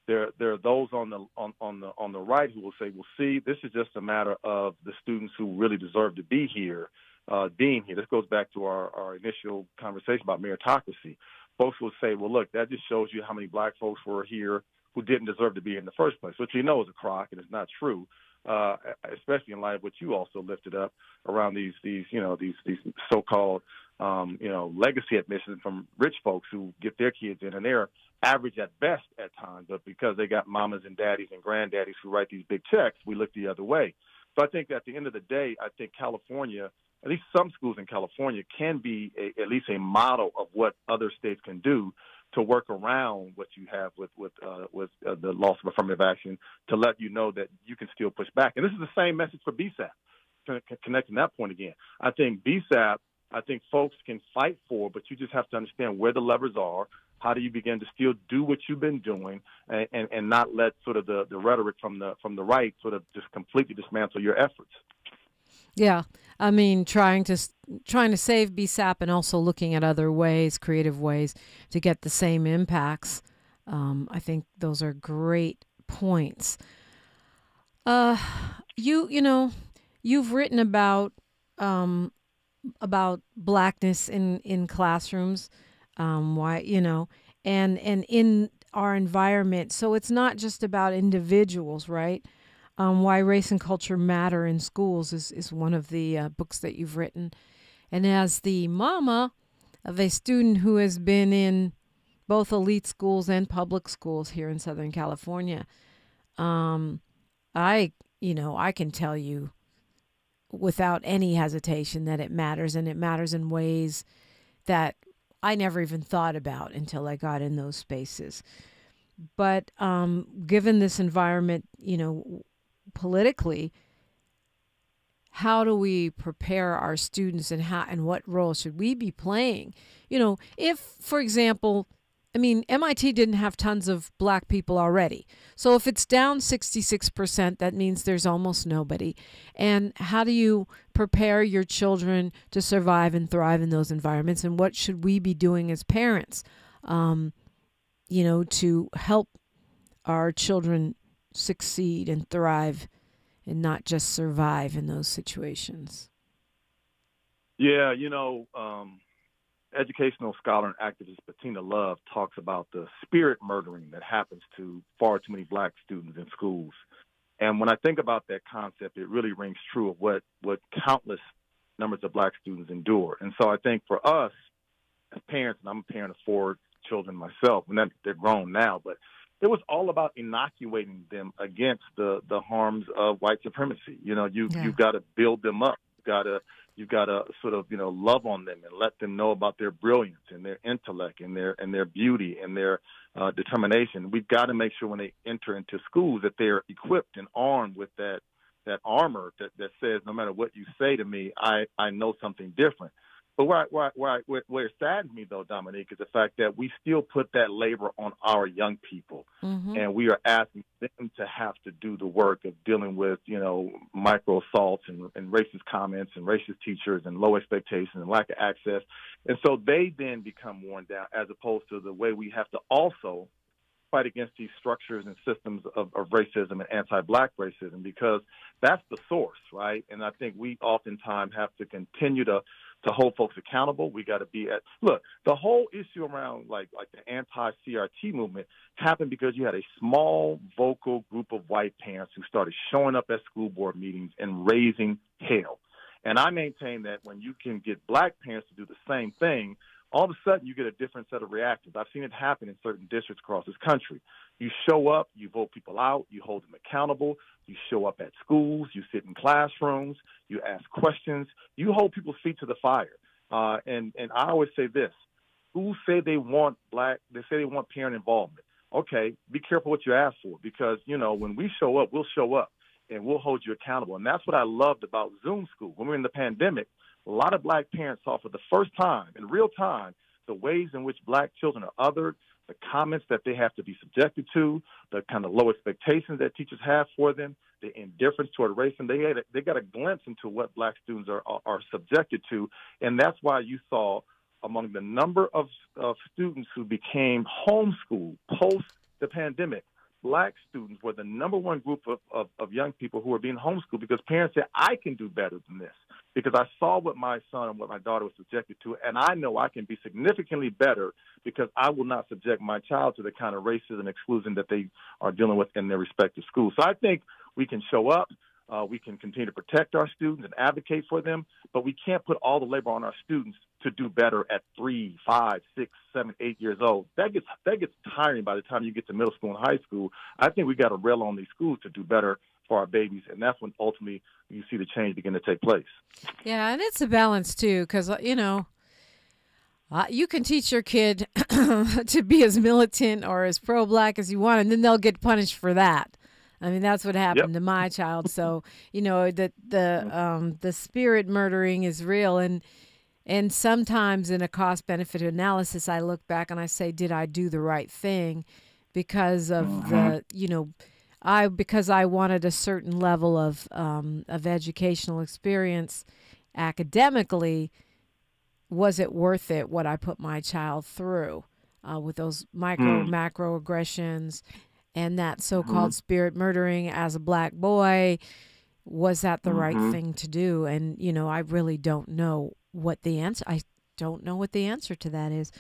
there are those on the right who will say, well, see, this is just a matter of the students who really deserve to be here being here. This goes back to our initial conversation about meritocracy. Folks will say, well, look, that just shows you how many black folks were here who didn't deserve to be in the first place, which we know is a crock and it's not true, especially in light of what you also lifted up around these so-called legacy admissions from rich folks who get their kids in, and they're average at best at times, but because they got mamas and daddies and granddaddies who write these big checks, we look the other way. So I think at the end of the day, I think California, at least some schools in California, can be at least a model of what other states can do to work around what you have with the loss of affirmative action, to let you know that you can still push back. And this is the same message for BSAP, connecting that point again. I think BSAP, folks can fight for, but you just have to understand where the levers are. How do you begin to still do what you've been doing and not let sort of the rhetoric from the right sort of just completely dismantle your efforts? Yeah, I mean, trying to save BSAP and also looking at other ways, creative ways to get the same impacts. I think those are great points. You've written about blackness in classrooms, and in our environment. So it's not just about individuals, right? Why Race and Culture Matter in Schools is one of the books that you've written. And as the mama of a student who has been in both elite schools and public schools here in Southern California, I can tell you without any hesitation that it matters, and it matters in ways that I never even thought about until I got in those spaces. But given this environment, politically, how do we prepare our students, and what role should we be playing? If, for example, MIT didn't have tons of black people already. So if it's down 66%, that means there's almost nobody. And how do you prepare your children to survive and thrive in those environments? And what should we be doing as parents, to help our children succeed and thrive and not just survive in those situations? Yeah, educational scholar and activist Bettina Love talks about the spirit murdering that happens to far too many black students in schools. And when I think about that concept, it really rings true of what countless numbers of black students endure. And so I think for us as parents, and I'm a parent of 4 children myself, and they're grown now, but it was all about inoculating them against the harms of white supremacy. You've got to build them up. You've got to sort of, love on them and let them know about their brilliance and their intellect and their beauty and their determination. We've got to make sure when they enter into schools that they're equipped and armed with that armor that says, no matter what you say to me, I know something different. But where it saddens me, though, Dominique, is the fact that we still put that labor on our young people. Mm-hmm. And we are asking them to have to do the work of dealing with, micro assaults and racist comments and racist teachers and low expectations and lack of access. And so they then become worn down, as opposed to the way we have to also fight against these structures and systems of racism and anti-black racism, because that's the source, right? And I think we oftentimes have to continue to hold folks accountable. We got to be the whole issue around like the anti-CRT movement happened because you had a small vocal group of white parents who started showing up at school board meetings and raising hell. And I maintain that when you can get black parents to do the same thing, all of a sudden you get a different set of reactions. I've seen it happen in certain districts across this country. You show up, you vote people out, you hold them accountable, you show up at schools, you sit in classrooms, you ask questions, you hold people's feet to the fire. And I always say this: schools say they want parent involvement. Okay, be careful what you ask for, because when we show up, we'll show up and we'll hold you accountable. And that's what I loved about Zoom school. When we were in the pandemic, a lot of black parents saw for the first time, in real time, the ways in which black children are othered, the comments that they have to be subjected to, the kind of low expectations that teachers have for them, the indifference toward race, and they got a glimpse into what black students are subjected to. And that's why you saw among the number of students who became homeschooled post the pandemic, black students were the number one group of young people who were being homeschooled, because parents said, I can do better than this, because I saw what my son and what my daughter was subjected to, and I know I can be significantly better because I will not subject my child to the kind of racism and exclusion that they are dealing with in their respective schools. So I think we can show up. We can continue to protect our students and advocate for them, but we can't put all the labor on our students to do better at 3, 5, 6, 7, 8 years old. That gets tiring by the time you get to middle school and high school. I think we got to rail on these schools to do better for our babies, and that's when ultimately you see the change begin to take place. Yeah, and it's a balance too, because you can teach your kid to be as militant or as pro-black as you want, and then they'll get punished for that. I mean, that's what happened to my child. So, the spirit murdering is real. And sometimes in a cost-benefit analysis, I look back and I say, did I do the right thing? Because of because I wanted a certain level of educational experience academically, was it worth it what I put my child through with those macroaggressions and that so-called spirit murdering as a black boy? Was that the right thing to do? And, I really don't know what the answer. I don't know what the answer to that is.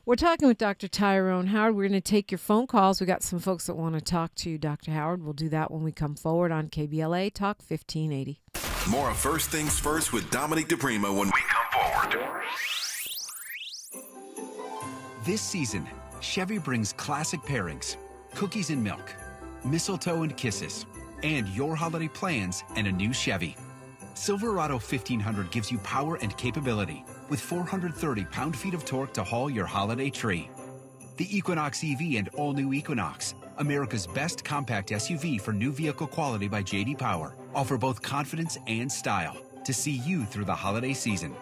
We're talking with Dr. Tyrone Howard. We're going to take your phone calls. We got some folks that want to talk to you, Dr. Howard. We'll do that when we come forward on KBLA Talk 1580. More of First Things First with Dominique DiPrima when we come forward. This season, Chevy brings classic pairings, cookies and milk, mistletoe and kisses, and your holiday plans and a new Chevy. Silverado 1500 gives you power and capability with 430 pound-feet of torque to haul your holiday tree. The Equinox EV and all-new Equinox, America's best compact SUV for new vehicle quality by J.D. Power, offer both confidence and style to see you through the holiday season.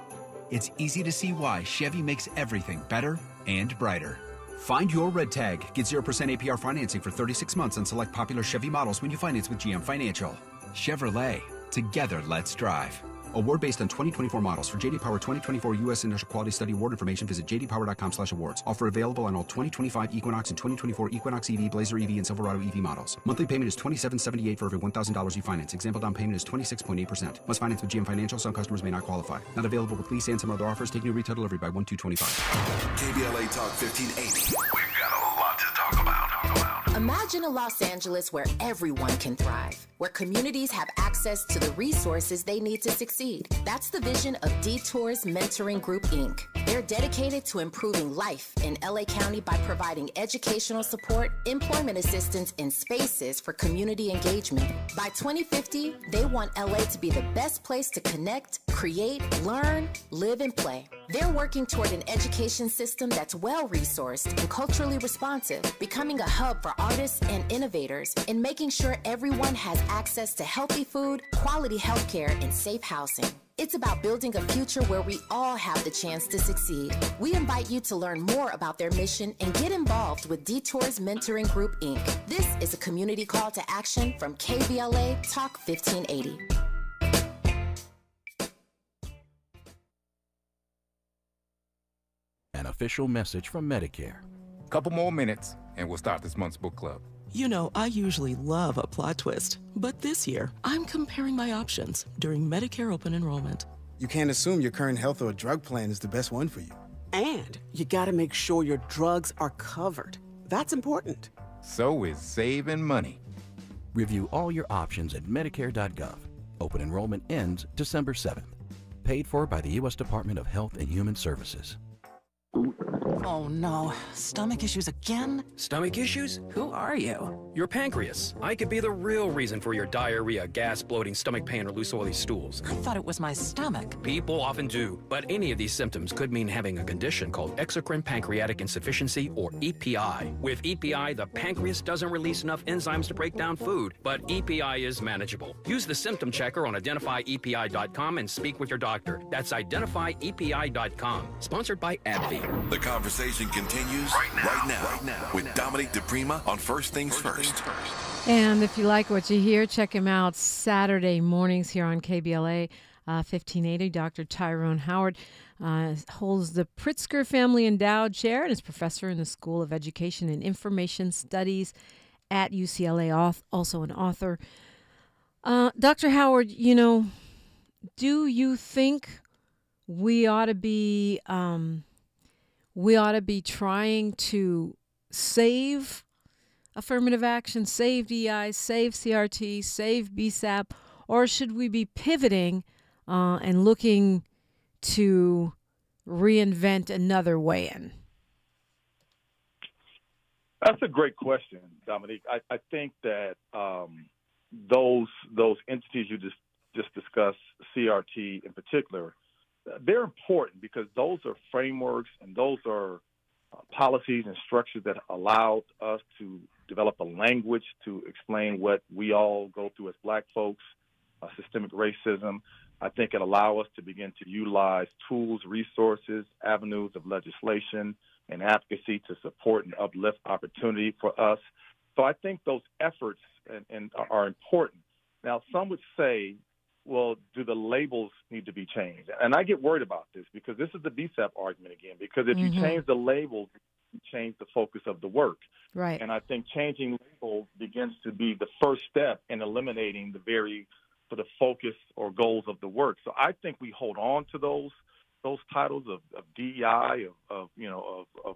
It's easy to see why Chevy makes everything better and brighter. Find your red tag. Get 0% APR financing for 36 months on select popular Chevy models when you finance with GM Financial. Chevrolet. Together, let's drive. Award based on 2024 models. For J.D. Power 2024 U.S. Initial Quality Study award information, visit jdpower.com/awards. Offer available on all 2025 Equinox and 2024 Equinox EV, Blazer EV, and Silverado EV models. Monthly payment is $27.78 for every $1,000 you finance. Example down payment is 26.8%. Must finance with GM Financial. Some customers may not qualify. Not available with lease and some other offers. Take new retail delivery by 1/2/25. KBLA Talk 1580. We've got a lot to talk about. Imagine a Los Angeles where everyone can thrive, where communities have access to the resources they need to succeed. That's the vision of Detours Mentoring Group, Inc. They're dedicated to improving life in LA County by providing educational support, employment assistance, and spaces for community engagement. By 2050, they want LA to be the best place to connect, create, learn, live, and play. They're working toward an education system that's well-resourced and culturally responsive, becoming a hub for artists and innovators, and making sure everyone has access to healthy food, quality healthcare, and safe housing. It's about building a future where we all have the chance to succeed. We invite you to learn more about their mission and get involved with Detours Mentoring Group, Inc. This is a community call to action from KBLA Talk 1580. An official message from Medicare. Couple more minutes, and we'll start this month's book club. You know, I usually love a plot twist, but this year, I'm comparing my options during Medicare open enrollment. You can't assume your current health or drug plan is the best one for you. And you gotta make sure your drugs are covered. That's important. So is saving money. Review all your options at Medicare.gov. Open enrollment ends December 7th. Paid for by the U.S. Department of Health and Human Services. Oh no, stomach issues again? Stomach issues? Who are you? Your pancreas. I could be the real reason for your diarrhea, gas, bloating, stomach pain, or loose oily stools. I thought it was my stomach. People often do, but any of these symptoms could mean having a condition called exocrine pancreatic insufficiency, or EPI. With EPI, the pancreas doesn't release enough enzymes to break down food, but EPI is manageable. Use the symptom checker on identifyepi.com and speak with your doctor. That's identifyepi.com. Sponsored by AbbVie. The conversation continues right now with Dominique DiPrima on First Things First. And if you like what you hear, check him out Saturday mornings here on KBLA 1580. Dr. Tyrone Howard holds the Pritzker Family Endowed Chair and is professor in the School of Education and Information Studies at UCLA, also an author. Dr. Howard, you know, do you think we ought to be trying to save affirmative action, save DEI, save CRT, save BSAP, or should we be pivoting and looking to reinvent another way in? That's a great question, Dominique. I think that those entities you just discussed, CRT in particular, they're important because those are frameworks and those are policies and structures that allowed us to develop a language to explain what we all go through as Black folks, systemic racism. I think it allows us to begin to utilize tools, resources, avenues of legislation and advocacy to support and uplift opportunity for us So I think those efforts and are important. Now, some would say, well, do the labels need to be changed? And I get worried about this because this is the BSAP argument again, because if you change the labels, you change the focus of the work. Right. And I think changing labels begins to be the first step in eliminating the focus or goals of the work. So I think we hold on to those titles of DEI, of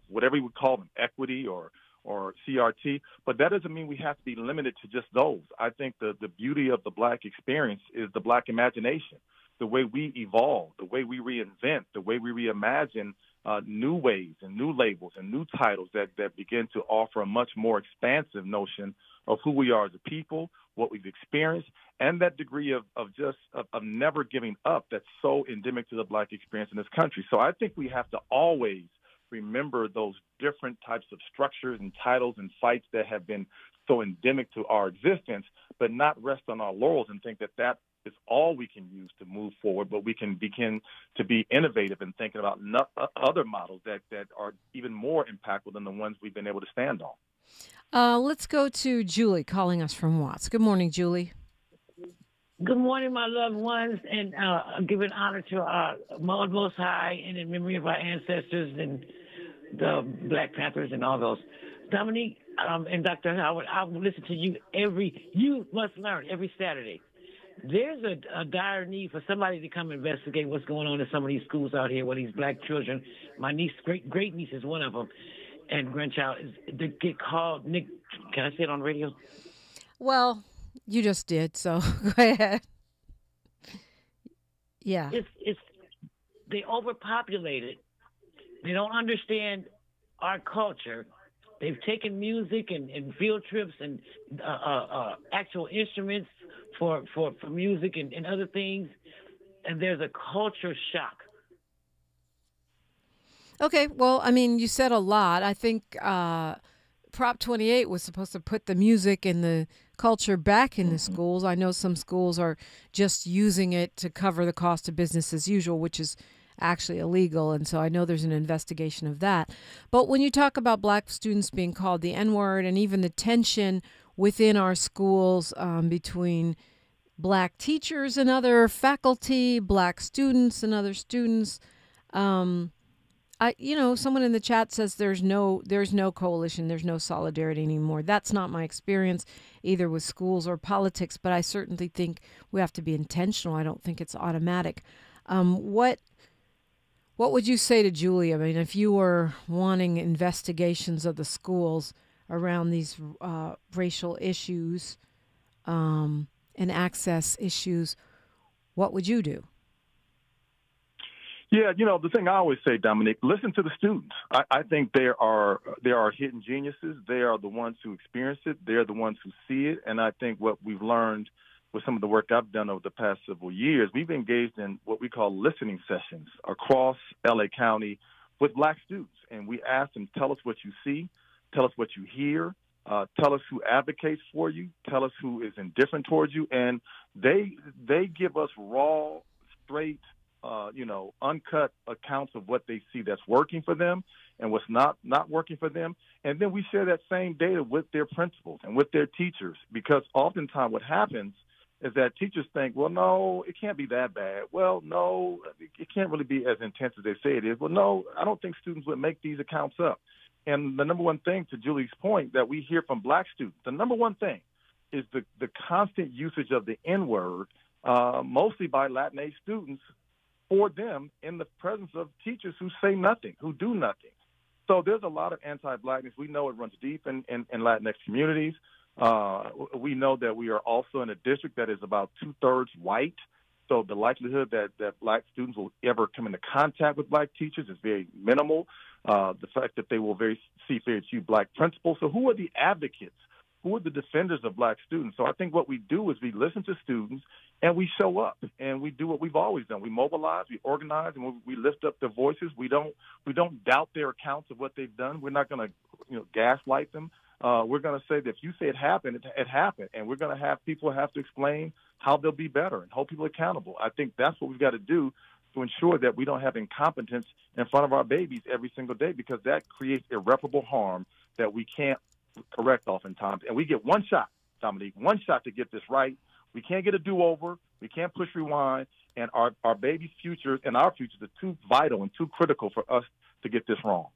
whatever you would call them, equity or CRT, but that doesn't mean we have to be limited to just those. I think the beauty of the Black experience is the Black imagination, the way we evolve, the way we reinvent, the way we reimagine new ways and new labels and new titles that begin to offer a much more expansive notion of who we are as a people, what we've experienced, and that degree of never giving up that's so endemic to the Black experience in this country. So I think we have to always remember those different types of structures and titles and fights that have been so endemic to our existence, but not rest on our laurels and think that is all we can use to move forward, but we can begin to be innovative and thinking about other models that are even more impactful than the ones we've been able to stand on. Let's go to Julie calling us from Watts. Good morning, Julie. Good morning, my loved ones, and giving honor to Most High and in memory of our ancestors and the Black Panthers and all those. Dominique and Dr. Howard, I will listen to you You Must Learn every Saturday. There's a dire need for somebody to come investigate what's going on in some of these schools out here where these Black children, my niece, great niece is one of them, and grandchild, they get called, Nick, can I say it on the radio? Well, you just did, so go ahead. Yeah. It's they overpopulated. They don't understand our culture. They've taken music and field trips and actual instruments for music and other things, and there's a culture shock. Okay, well, I mean, you said a lot. I think Prop 28 was supposed to put the music and the culture back in the schools. I know some schools are just using it to cover the cost of business as usual, which is actually illegal, and so I know there's an investigation of that. But when you talk about Black students being called the N-word and even the tension within our schools between Black teachers and other faculty, Black students and other students, someone in the chat says there's no coalition, there's no solidarity anymore. That's not my experience either with schools or politics, but I certainly think we have to be intentional. I don't think it's automatic. What would you say to Julie? I mean, if you were wanting investigations of the schools around these racial issues and access issues, what would you do? Yeah, the thing I always say, Dominique, listen to the students. I think there are hidden geniuses. They are the ones who experience it. They're the ones who see it. And I think what we've learned with some of the work I've done over the past several years, we've engaged in what we call listening sessions across L.A. County with Black students. And we ask them, tell us what you see, tell us what you hear, tell us who advocates for you, tell us who is indifferent towards you. And they give us raw, straight, uncut accounts of what they see that's working for them and what's not working for them. And then we share that same data with their principals and with their teachers, because oftentimes what happens is that teachers think, well, no, it can't be that bad. Well, no, it can't really be as intense as they say it is. Well, no, I don't think students would make these accounts up. And the number one thing, to Julie's point, that we hear from Black students, the number one thing is the constant usage of the N-word, mostly by Latinx students, for them in the presence of teachers who say nothing, who do nothing. So there's a lot of anti-Blackness. We know it runs deep in Latinx communities. We know that we are also in a district that is about 2/3 white. So the likelihood that Black students will ever come into contact with Black teachers is very minimal. The fact that they will see very few Black principals. So who are the advocates? Who are the defenders of Black students? So I think what we do is we listen to students and we show up and we do what we've always done. We mobilize, we organize, and we lift up their voices. We don't doubt their accounts of what they've done. We're not going to gaslight them. We're going to say that if you say it happened, it happened, and we're going to have people have to explain how they'll be better and hold people accountable. I think that's what we've got to do to ensure that we don't have incompetence in front of our babies every single day, because that creates irreparable harm that we can't correct oftentimes. And we get one shot, Dominique, one shot to get this right. We can't get a do-over. We can't push rewind. And our baby's futures and our futures are too vital and too critical for us to get this wrong.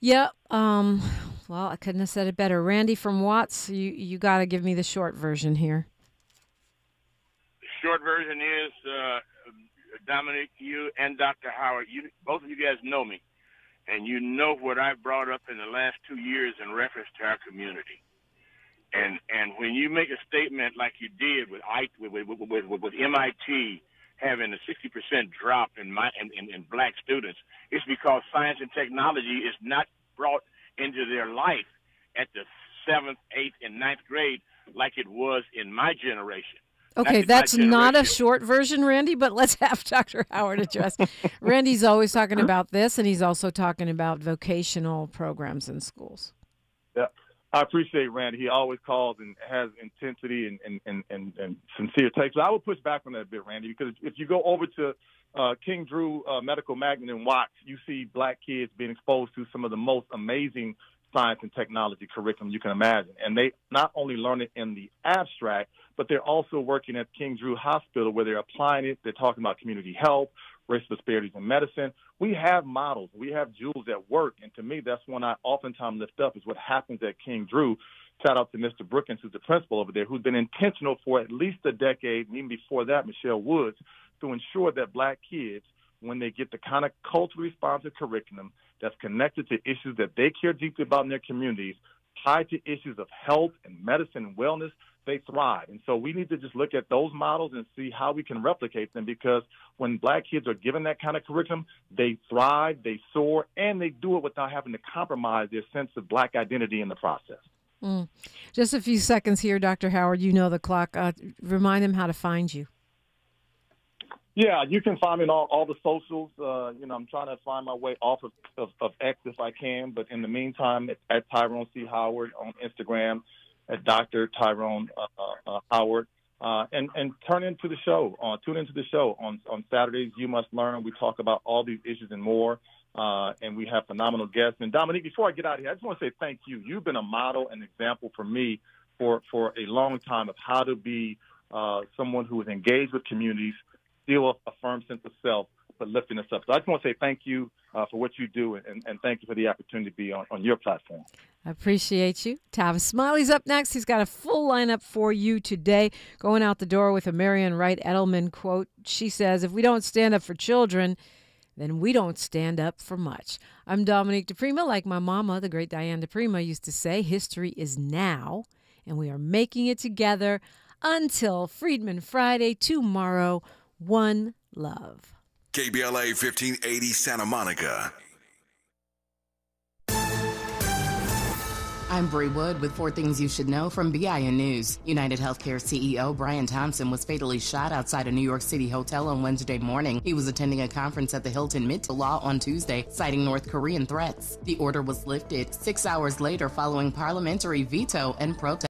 Yeah. Well, I couldn't have said it better. Randy from Watts, you got to give me the short version here. The short version is, Dominic, you and Dr. Howard, both of you guys know me, and you know what I've brought up in the last 2 years in reference to our community. And when you make a statement like you did with MIT having a 60% drop in black students, it's because science and technology is not brought into their life at the 7th, 8th, and 9th grade like it was in my generation. Okay, that's not a short version, Randy, but let's have Dr. Howard address. Randy's always talking about this, and he's also talking about vocational programs in schools. Yeah, I appreciate Randy. He always calls and has intensity and sincere takes. So I would push back on that a bit, Randy, because if you go over to King Drew Medical Magnet in Watts, you see black kids being exposed to some of the most amazing science and technology curriculum you can imagine. And they not only learn it in the abstract, but they're also working at King Drew Hospital where they're applying it. They're talking about community health, racial disparities in medicine. We have models. We have jewels at work. And to me, that's one I oftentimes lift up is what happens at King Drew. Shout out to Mr. Brookins, who's the principal over there, who's been intentional for at least a decade, and even before that, Michelle Woods, to ensure that black kids, when they get the kind of culturally responsive curriculum that's connected to issues that they care deeply about in their communities, tied to issues of health and medicine and wellness, they thrive. And so we need to just look at those models and see how we can replicate them, because when black kids are given that kind of curriculum, they thrive, they soar, and they do it without having to compromise their sense of black identity in the process. Just a few seconds here, Dr. Howard. You know the clock. Remind them how to find you. Yeah, you can find me on all the socials. I'm trying to find my way off of X if I can. But in the meantime, it's at Tyrone C. Howard on Instagram, at Dr. Tyrone Howard. And tune into the show on Saturdays. You Must Learn. We talk about all these issues and more. And we have phenomenal guests. And Dominique, before I get out of here, I just want to say thank you. You've been a model and example for me for a long time of how to be someone who is engaged with communities, still a firm sense of self, but lifting us up. So I just want to say thank you for what you do, and thank you for the opportunity to be on your platform. I appreciate you. Tavis Smiley's up next. He's got a full lineup for you today. Going out the door with a Marian Wright Edelman quote. She says, if we don't stand up for children, then we don't stand up for much. I'm Dominique DiPrima. Like my mama, the great Diane DiPrima, used to say, history is now, and we are making it together. Until Freedman Friday tomorrow, one love. KBLA 1580 Santa Monica. I'm Bree Wood with 4 things you should know from BIN News. United Healthcare CEO Brian Thompson was fatally shot outside a New York City hotel on Wednesday morning. He was attending a conference at the Hilton Mid-to-Law on Tuesday, citing North Korean threats. The order was lifted 6 hours later following parliamentary veto and protest.